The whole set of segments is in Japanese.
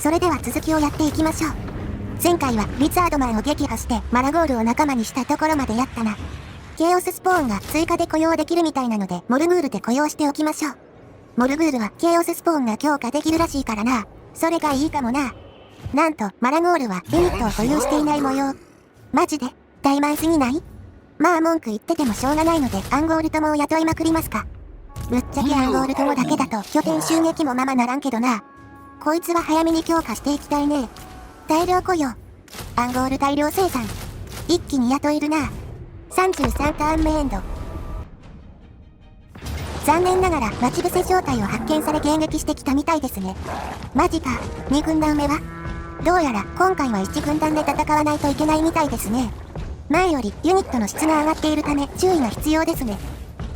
それでは続きをやっていきましょう。前回はリツァードマンを撃破してマラゴールを仲間にしたところまでやったな。ケイオススポーンが追加で雇用できるみたいなのでモルグールで雇用しておきましょう。モルグールはケイオススポーンが強化できるらしいからな。それがいいかもな。なんとマラゴールはユニットを保有していない模様。マジで怠慢すぎない？まあ文句言っててもしょうがないのでアンゴール友を雇いまくりますか。ぶっちゃけアンゴール友だけだと拠点襲撃もままならんけどな。こいつは早めに強化していきたいね。大量雇用。アンゴール大量生産。一気に雇えるな。33ターン目エンド。残念ながら待ち伏せ状態を発見され迎撃してきたみたいですね。マジか。2軍団目はどうやら今回は1軍団で戦わないといけないみたいですね。前よりユニットの質が上がっているため注意が必要ですね。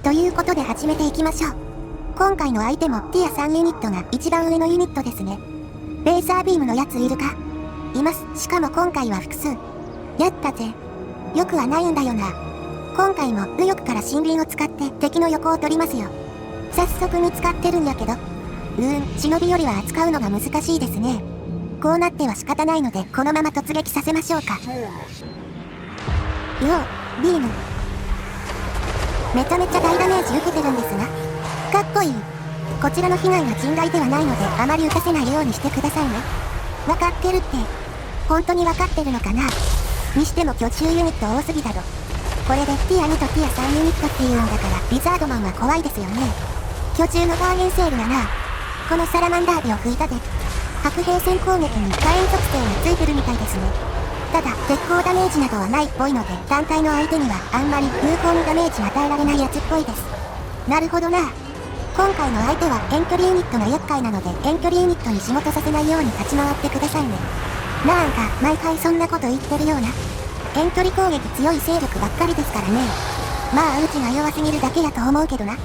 ということで始めていきましょう。今回の相手もティア3ユニットが一番上のユニットですね。レーサービームのやついるか？います。しかも今回は複数。やったぜ。よくはないんだよな。今回も右翼から森林を使って敵の横を取りますよ。早速見つかってるんやけど。忍びよりは扱うのが難しいですね。こうなっては仕方ないのでこのまま突撃させましょうか。よう、ビーム。めちゃめちゃ大ダメージ受けてるんですが。かっこいい。こちらの被害が甚大ではないのであまり打たせないようにしてくださいね。わかってるって。本当にわかってるのかな？にしても巨獣ユニット多すぎだろ。これでティア2とティア3ユニットっていうんだからリザードマンは怖いですよね。巨獣のバーゲンセールやな。このサラマンダービを吹いたで。白兵戦攻撃に火炎特性がついてるみたいですね。ただ鉄鋼ダメージなどはないっぽいので単体の相手にはあんまり有効にダメージ与えられないやつっぽいです。なるほどな。今回の相手は遠距離ユニットが厄介なので遠距離ユニットに仕事させないように立ち回ってくださいね。なんか毎回そんなこと言ってるような。遠距離攻撃強い勢力ばっかりですからね。まあうちが弱すぎるだけやと思うけどな。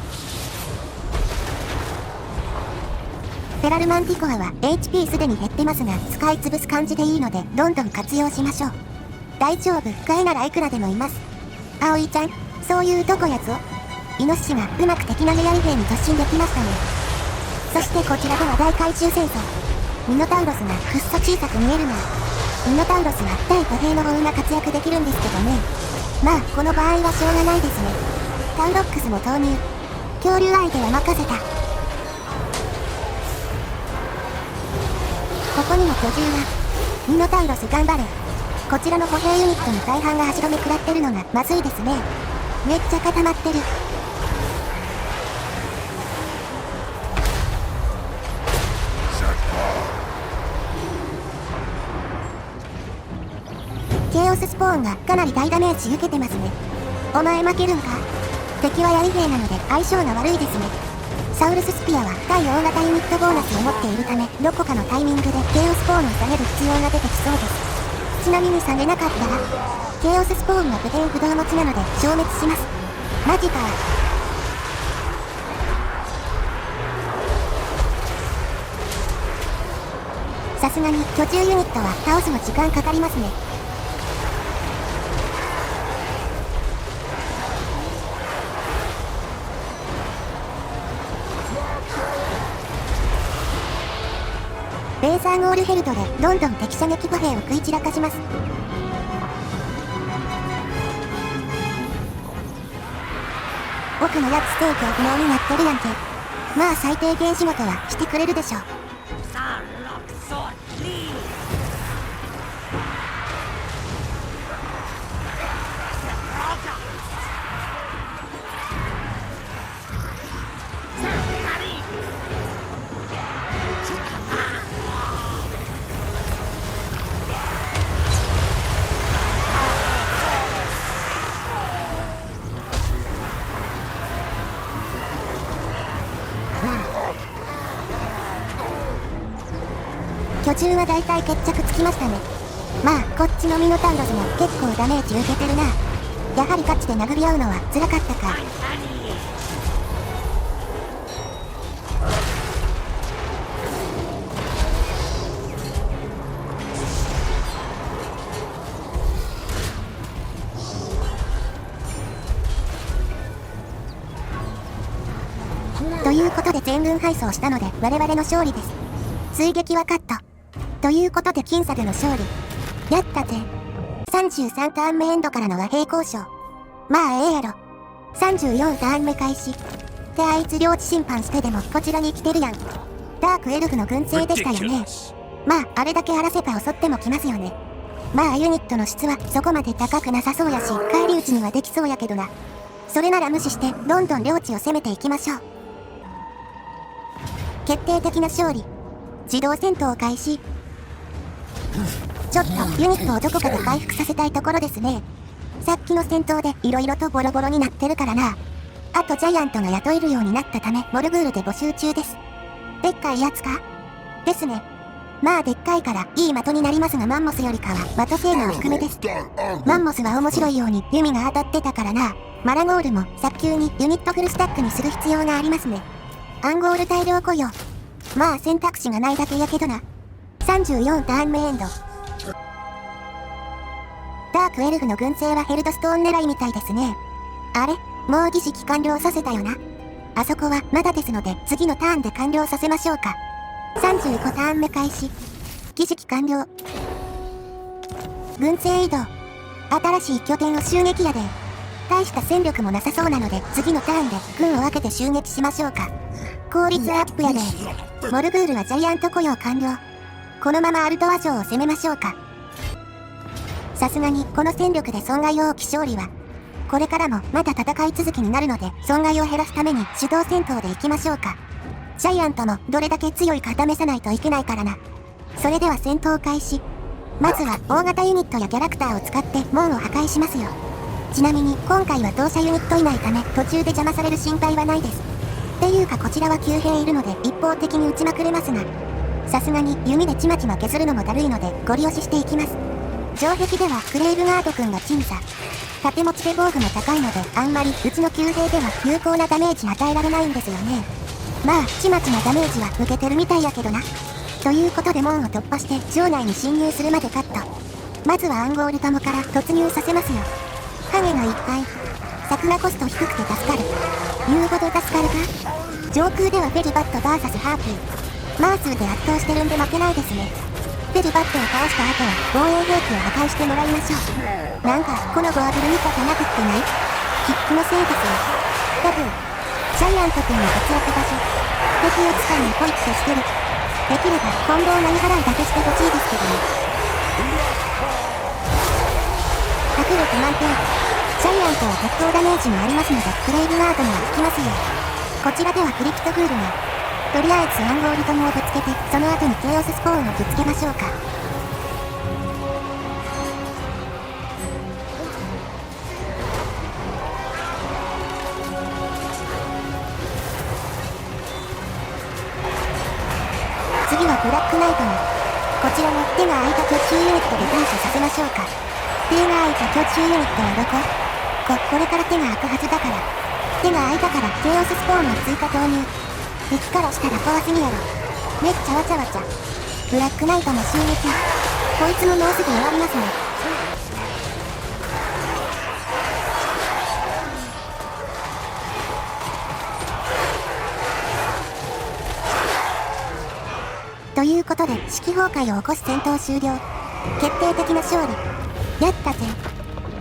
フェラルマンティコアは HP すでに減ってますが使い潰す感じでいいのでどんどん活用しましょう。大丈夫、替えならいくらでもいます。葵ちゃん、そういうとこやぞ。イノシシがうまく敵投げ槍兵に突進できましたね。そしてこちらでは大怪獣戦争。ミノタウロスがくっそ小さく見えるな。ミノタウロスは対歩兵の方が活躍できるんですけどね。まあこの場合はしょうがないですね。タウロックスも投入。恐竜相手は任せた。ここにも巨獣が。ミノタウロス頑張れ。こちらの歩兵ユニットの大半が足止め食らってるのがまずいですね。めっちゃ固まってる。ケイオススポーンがかなり大ダメージ受けてますね。お前負けるんか？敵は槍兵なので相性が悪いですね。サウルススピアは対大型ユニットボーナスを持っているためどこかのタイミングでケイオススポーンを下げる必要が出てきそうです。ちなみに下げなかったらケイオススポーンが拠点不動持ちなので消滅します。マジか。さすがに巨獣ユニットは倒すの時間かかりますね。レーザーゴールヘルドでどんどん敵射撃歩兵を食い散らかします。奥のやつ制御不能になってるやんけ。まあ最低限仕事はしてくれるでしょう。巨獣は大体決着つきましたね。まあこっちのミノタウロスも結構ダメージ受けてるな。やはりガチで殴り合うのは辛かったか。ということで全軍敗走したので我々の勝利です。追撃はカット。ということで僅差での勝利。やったぜ。33ターン目エンドからの和平交渉。まあええやろ。34ターン目開始。ってあいつ領地侵犯してでもこちらに来てるやん。ダークエルフの軍勢でしたよね。まああれだけ荒せば襲っても来ますよね。まあユニットの質はそこまで高くなさそうやし、返り討ちにはできそうやけどな。それなら無視してどんどん領地を攻めていきましょう。決定的な勝利。自動戦闘開始。ちょっとユニットをどこかで回復させたいところですね。さっきの戦闘で色々とボロボロになってるからな。あとジャイアントが雇えるようになったためモルグールで募集中です。でっかいやつかですね。まあでっかいからいい的になりますが、マンモスよりかは的性能低めです。マンモスは面白いように弓が当たってたからな。マラゴールも早急にユニットフルスタックにする必要がありますね。アンゴール大量雇用。まあ選択肢がないだけやけどな。34ターン目エンド。ダークエルフの軍勢はヘルドストーン狙いみたいですね。あれもう儀式完了させたよな。あそこはまだですので次のターンで完了させましょうか。35ターン目開始。儀式完了。軍勢移動。新しい拠点を襲撃やで。大した戦力もなさそうなので次のターンで軍を分けて襲撃しましょうか。効率アップやで。モルグールはジャイアント雇用完了。このままアルトワ城を攻めましょうか。さすがにこの戦力で損害を大き勝利はこれからもまだ戦い続きになるので、損害を減らすために主導戦闘で行きましょうか。ジャイアントもどれだけ強いか試さないといけないからな。それでは戦闘開始。まずは大型ユニットやキャラクターを使って門を破壊しますよ。ちなみに今回は同社ユニットいないため途中で邪魔される心配はないです。っていうかこちらは9兵いるので一方的に撃ちまくれますが、さすがに弓でちまちま削るのもだるいのでゴリ押ししていきます。城壁ではクレイブガード君が鎮座。盾持ちで防具も高いのであんまりうちの旧兵では有効なダメージ与えられないんですよね。まあちまちまダメージは受けてるみたいやけどな。ということで門を突破して城内に侵入するまでカット。まずはアンゴール友から突入させますよ。影が1回。桜コスト低くて助かる。言うほど助かるか。上空ではフェルバット VS ハーピー。マースーで圧倒してるんで負けないですね。フェルバットを倒した後は防衛兵器を破壊してもらいましょう。なんかこのゴアブル見方なくってない？キックのせいですよ。多分ジャイアント君の活躍場所、敵をつかみホイップしてる。できればコンボを何払いだけしてほしいですけどね。迫力満点。ジャイアントは鉄砲ダメージもありますのでクレイブガードには効きますよ。こちらではクリプトグールがとりあえずアンゴール友をぶつけてその後にケイオススポーンをぶつけましょうか。次はブラックナイトにこちらも手が空いた巨中ユニットで対処させましょうか。手が空いた巨中ユニットはどこ？これから手が開くはずだから。手が空いたからケイオススポーンを追加投入。敵からしたら怖すぎやろ。めっちゃわちゃわちゃ。ブラックナイトの襲撃。こいつももうすぐ終わりますね。ということで式崩壊を起こす戦闘終了。決定的な勝利。やったぜ。